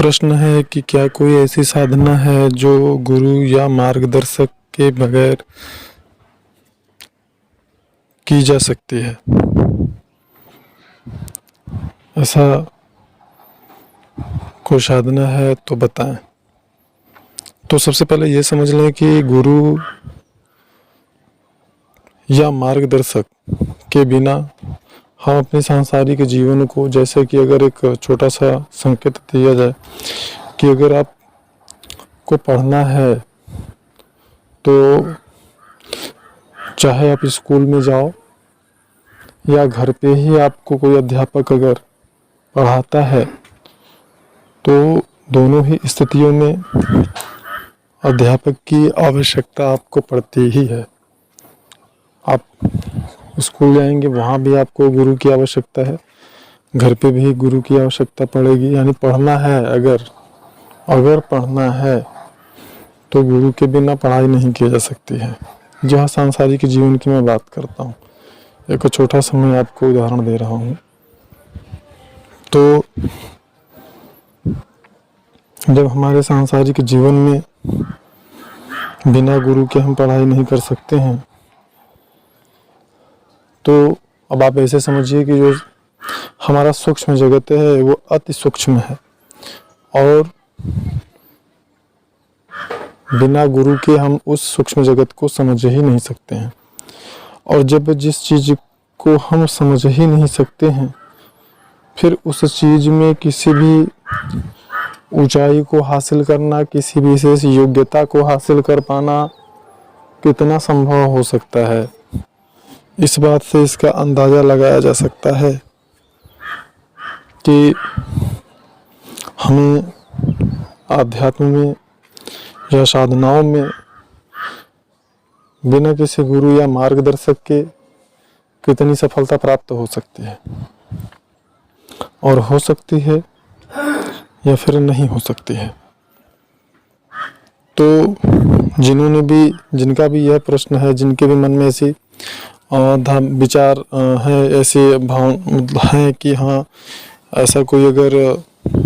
प्रश्न है कि क्या कोई ऐसी साधना है जो गुरु या मार्गदर्शक के बगैर की जा सकती है? ऐसा कोई साधना है तो बताएं। तो सबसे पहले ये समझ लें कि गुरु या मार्गदर्शक के बिना हम अपने सांसारिक जीवन को, जैसे कि अगर एक छोटा सा संकेत दिया जाए कि अगर आप को पढ़ना है तो चाहे आप स्कूल में जाओ या घर पे ही आपको कोई अध्यापक अगर पढ़ाता है, तो दोनों ही स्थितियों में अध्यापक की आवश्यकता आपको पड़ती ही है। आप स्कूल जाएंगे, वहाँ भी आपको गुरु की आवश्यकता है, घर पे भी गुरु की आवश्यकता पड़ेगी। यानी पढ़ना है, अगर पढ़ना है तो गुरु के बिना पढ़ाई नहीं की जा सकती है। जहाँ सांसारिक जीवन की मैं बात करता हूँ, एक छोटा सा मैं आपको उदाहरण दे रहा हूँ। तो जब हमारे सांसारिक जीवन में बिना गुरु के हम पढ़ाई नहीं कर सकते हैं, तो अब आप ऐसे समझिए कि जो हमारा सूक्ष्म जगत है वो अति सूक्ष्म है और बिना गुरु के हम उस सूक्ष्म जगत को समझ ही नहीं सकते हैं। और जब जिस चीज़ को हम समझ ही नहीं सकते हैं, फिर उस चीज़ में किसी भी ऊंचाई को हासिल करना, किसी विशेष योग्यता को हासिल कर पाना कितना संभव हो सकता है, इस बात से इसका अंदाज़ा लगाया जा सकता है कि हमें आध्यात्म में या साधनाओं में बिना किसी गुरु या मार्गदर्शक के कितनी सफलता प्राप्त हो सकती है, और हो सकती है या फिर नहीं हो सकती है। तो जिनका भी यह प्रश्न है, जिनके भी मन में ऐसी विचार है, ऐसे भाव हैं कि हाँ ऐसा कोई अगर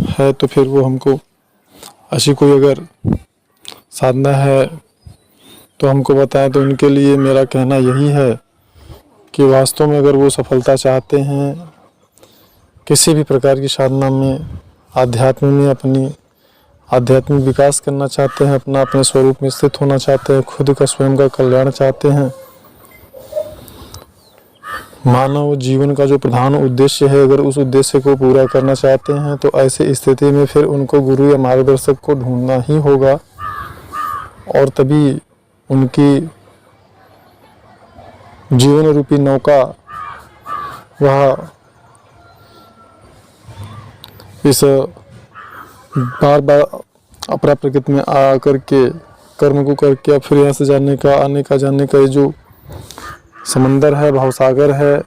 है, तो फिर वो हमको ऐसी कोई अगर साधना है तो हमको बताएं। तो उनके लिए मेरा कहना यही है कि वास्तव में अगर वो सफलता चाहते हैं किसी भी प्रकार की साधना में, आध्यात्म में अपनी आध्यात्मिक विकास करना चाहते हैं, अपने स्वरूप में स्थित होना चाहते हैं, खुद का स्वयं का कल्याण चाहते हैं, मानव जीवन का जो प्रधान उद्देश्य है, अगर उस उद्देश्य को पूरा करना चाहते हैं, तो ऐसी स्थिति में फिर उनको गुरु या मार्गदर्शक को ढूंढना ही होगा। और तभी उनकी जीवन रूपी नौका वह इस बार बार अपरा प्रकृति में आ करके कर्म को करके अब फिर यहाँ से जाने का ये जो समंदर है, भावसागर है,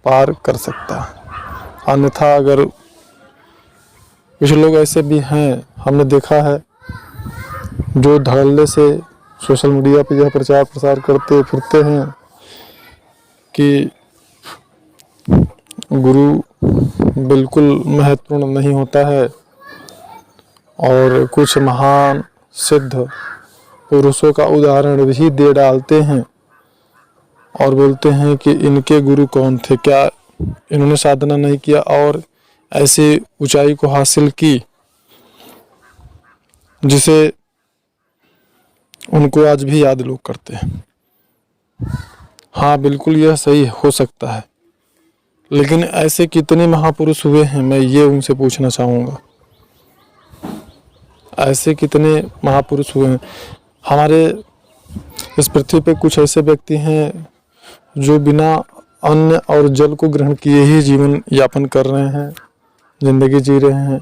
पार कर सकता है। अन्यथा अगर कुछ लोग ऐसे भी हैं, हमने देखा है, जो धड़ल्ले से सोशल मीडिया पे यह प्रचार प्रसार करते फिरते हैं कि गुरु बिल्कुल महत्वपूर्ण नहीं होता है, और कुछ महान सिद्ध पुरुषों का उदाहरण भी दे डालते हैं और बोलते हैं कि इनके गुरु कौन थे, क्या इन्होंने साधना नहीं किया और ऐसी ऊंचाई को हासिल की जिसे उनको आज भी याद लोग करते हैं। हाँ, बिल्कुल यह सही हो सकता है, लेकिन ऐसे कितने महापुरुष हुए हैं, मैं ये उनसे पूछना चाहूँगा। ऐसे कितने महापुरुष हुए हैं हमारे इस पृथ्वी पे? कुछ ऐसे व्यक्ति हैं जो बिना अन्न और जल को ग्रहण किए ही जीवन यापन कर रहे हैं, जिंदगी जी रहे हैं।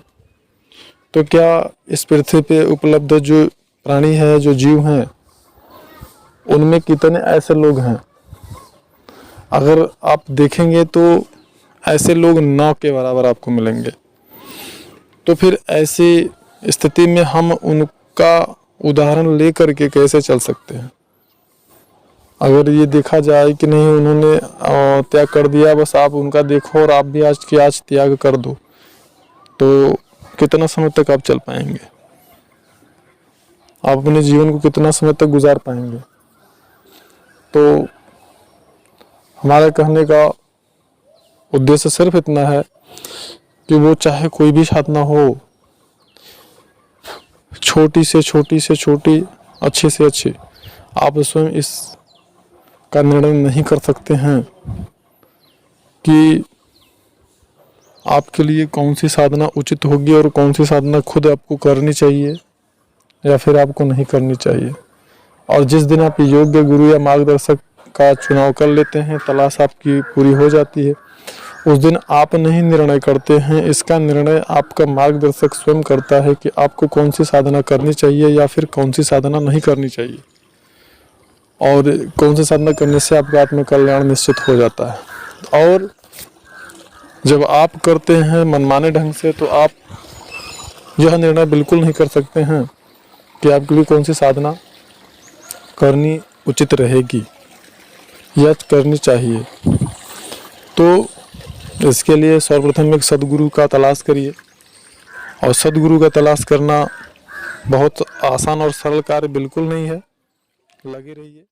तो क्या इस पृथ्वी पे उपलब्ध जो प्राणी है, जो जीव हैं, उनमें कितने ऐसे लोग हैं? अगर आप देखेंगे तो ऐसे लोग 9 के बराबर आपको मिलेंगे। तो फिर ऐसी स्थिति में हम उनका उदाहरण लेकर के कैसे चल सकते हैं? अगर ये देखा जाए कि नहीं उन्होंने त्याग कर दिया, बस आप उनका देखो और आप भी आज की आज त्याग कर दो, तो कितना समय तक आप चल पाएंगे, आप अपने जीवन को कितना समय तक गुजार पाएंगे। तो हमारा कहने का उद्देश्य सिर्फ इतना है कि वो चाहे कोई भी साधना हो, छोटी से छोटी, अच्छी से अच्छी, आप स्वयं इस का निर्णय नहीं कर सकते हैं कि आपके लिए कौन सी साधना उचित होगी और कौन सी साधना खुद आपको करनी चाहिए या फिर आपको नहीं करनी चाहिए। और जिस दिन आप योग्य गुरु या मार्गदर्शक का चुनाव कर लेते हैं, तलाश आपकी पूरी हो जाती है, उस दिन आप नहीं निर्णय करते हैं, इसका निर्णय आपका मार्गदर्शक स्वयं करता है कि आपको कौन सी साधना करनी चाहिए या फिर कौन सी साधना नहीं करनी चाहिए, और कौन सी साधना करने से आपका आत्म कल्याण निश्चित हो जाता है। और जब आप करते हैं मनमाने ढंग से, तो आप यह निर्णय बिल्कुल नहीं कर सकते हैं कि आपके लिए कौन सी साधना करनी उचित रहेगी या करनी चाहिए। तो इसके लिए सर्वप्रथम एक सद्गुरु का तलाश करिए, और सद्गुरु का तलाश करना बहुत आसान और सरल कार्य बिल्कुल नहीं है। लगे रहिए।